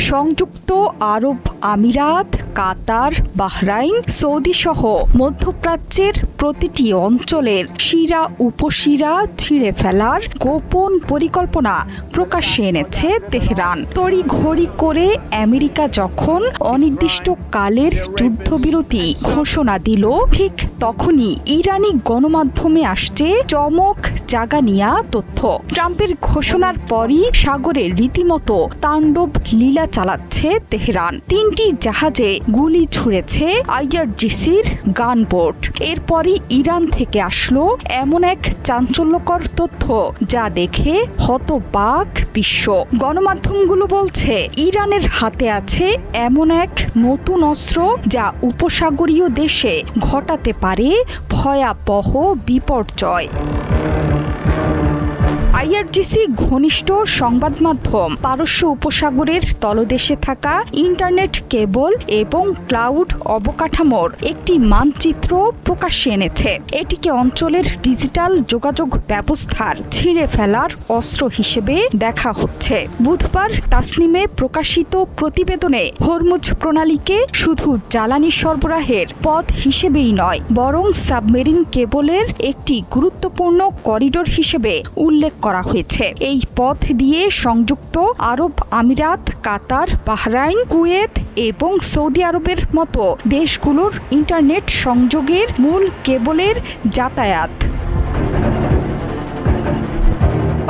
সংযুক্ত আরব আমিরাত, কাতার, Bahrain, Saudi সহ মধ্যপ্রাচ্যের প্রতিটি অঞ্চলের শিরা উপশিরা ছিঁড়ে ফেলার গোপন পরিকল্পনা প্রকাশ্যে এনেছে তেহরান। তড়িঘড়ি করে আমেরিকা যখন অনির্দিষ্টকালের যুদ্ধবিরতি ঘোষণা দিল, ঠিক তখনই ইরানি গণমাধ্যমে আসছে চমক জাগানিয়া তথ্য। ট্রাম্পের ঘোষণার পরই সাগরে রীতিমতো তাণ্ডব লীলা চালাচ্ছে তেহরান। 3টি জাহাজে গুলি ছুঁড়েছে আইআরজিসির গানবোট। এরপরই ইরান থেকে আসলো এমন এক চাঞ্চল্যকর তথ্য যা দেখে হতবাক বিশ্ব। গণমাধ্যমগুলো বলছে ইরানের হাতে আছে এমন এক নতুন অস্ত্র যা উপসাগরীয় দেশে ঘটাতে পারে ভয়াবহ বিপর্যয়। আইআরজিসি ঘনিষ্ঠ সংবাদ মাধ্যম পারস্য উপসাগরের তলদেশে থাকা ইন্টারনেট কেবল এবং ক্লাউড অবকাঠামোর একটি মানচিত্র প্রকাশ্যে এনেছে। এটিকে অঞ্চলের ডিজিটাল যোগাযোগ ব্যবস্থার ছিঁড়ে ফেলার অস্ত্র হিসেবে দেখা হচ্ছে। বুধবার তাসনিমে প্রকাশিত প্রতিবেদনে হরমুজ প্রণালীকে শুধু জ্বালানি সরবরাহের পথ হিসেবেই নয়, বরং সাবমেরিন কেবলের একটি গুরুত্বপূর্ণ করিডোর হিসেবে উল্লেখ করা হয়েছে। এই পথ দিয়ে সংযুক্ত আরব আমিরাত, কাতার, বাহরাইন, কুয়েত এবং সৌদি আরবের মতো দেশগুলোর ইন্টারনেট সংযোগের মূল কেবলের যাতায়াত।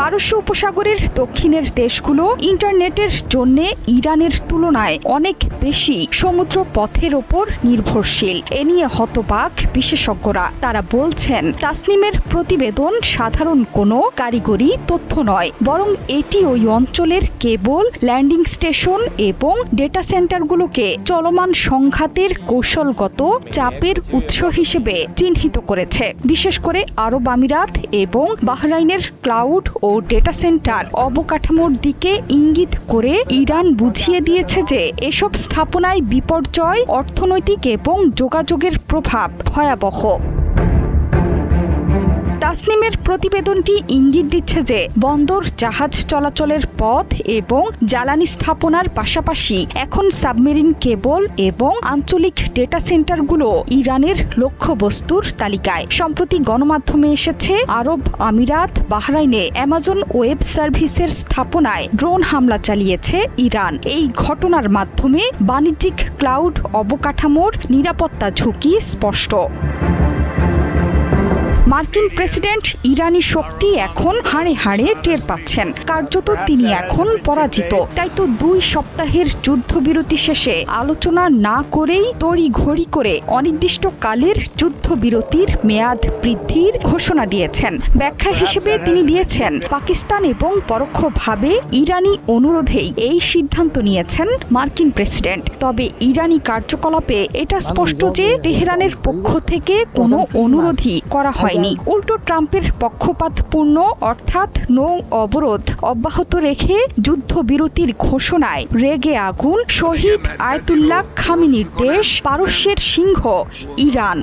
পারস্য উপসাগরের দক্ষিণের দেশগুলো ইন্টারনেটের জন্য ইরানের তুলনায় অনেক বেশি সমুদ্র পথের ওপর নির্ভরশীল। এ নিয়ে হতবাক বিশেষজ্ঞরা। তারা বলছেন তাসনিমের প্রতিবেদন সাধারণ কোনো কারিগরি তথ্য নয়, বরং এটি ওই অঞ্চলের কেবল, ল্যান্ডিং স্টেশন এবং ডেটা সেন্টারগুলোকে চলমান সংঘাতের কৌশলগত চাপের উৎস হিসেবে চিহ্নিত করেছে। বিশেষ করে আরব আমিরাত এবং বাহরাইনের ক্লাউড ও ডেটা সেন্টার অবকাঠামোর দিকে ইঙ্গিত করে ইরান বুঝিয়ে দিয়েছে যে এসব স্থাপনায় বিপর্যয়, অর্থনৈতিক এবং যোগাযোগের প্রভাব ভয়াবহ। তাসনিমের প্রতিবেদনটি ইঙ্গিত দিচ্ছে যে বন্দর, জাহাজ চলাচলের পথ এবং জ্বালানি স্থাপনার পাশাপাশি এখন সাবমেরিন কেবল এবং আঞ্চলিক ডেটা সেন্টারগুলো ইরানের লক্ষ্যবস্তুর তালিকায়। সম্প্রতি গণমাধ্যমে এসেছে আরব আমিরাত, বাহরাইনে অ্যামাজন ওয়েব সার্ভিসের স্থাপনায় ড্রোন হামলা চালিয়েছে ইরান। এই ঘটনার মাধ্যমে বাণিজ্যিক ক্লাউড অবকাঠামোর নিরাপত্তা ঝুঁকি স্পষ্ট। মার্কিন প্রেসিডেন্ট ইরানি শক্তি এখন হাড়ে হাড়ে টের পাচ্ছেন। কার্যত তিনি এখন পরাজিত। তাই তো 2 সপ্তাহের যুদ্ধবিরতি শেষে আলোচনা না করেই তড়িঘড়ি করে অনির্দিষ্টকালের যুদ্ধবিরতির মেয়াদ বৃদ্ধির ঘোষণা দিয়েছেন। ব্যাখ্যা হিসেবে তিনি দিয়েছেন পাকিস্তান এবং পরোক্ষভাবে ইরানি অনুরোধেই এই সিদ্ধান্ত নিয়েছেন মার্কিন প্রেসিডেন্ট। তবে ইরানি কার্যকলাপে এটা স্পষ্ট যে তেহরানের পক্ষ থেকে কোনো অনুরোধই করা হয়নি। উল্টো ট্রাম্পের পক্ষপাতপূর্ণ অর্থাৎ নৌ অবরোধ অব্যাহত রেখে যুদ্ধবিরতির ঘোষণায় রেগে আগুন শহীদ আয়াতুল্লাহ খামেনির দেশ পারস্যের সিংহ ইরান।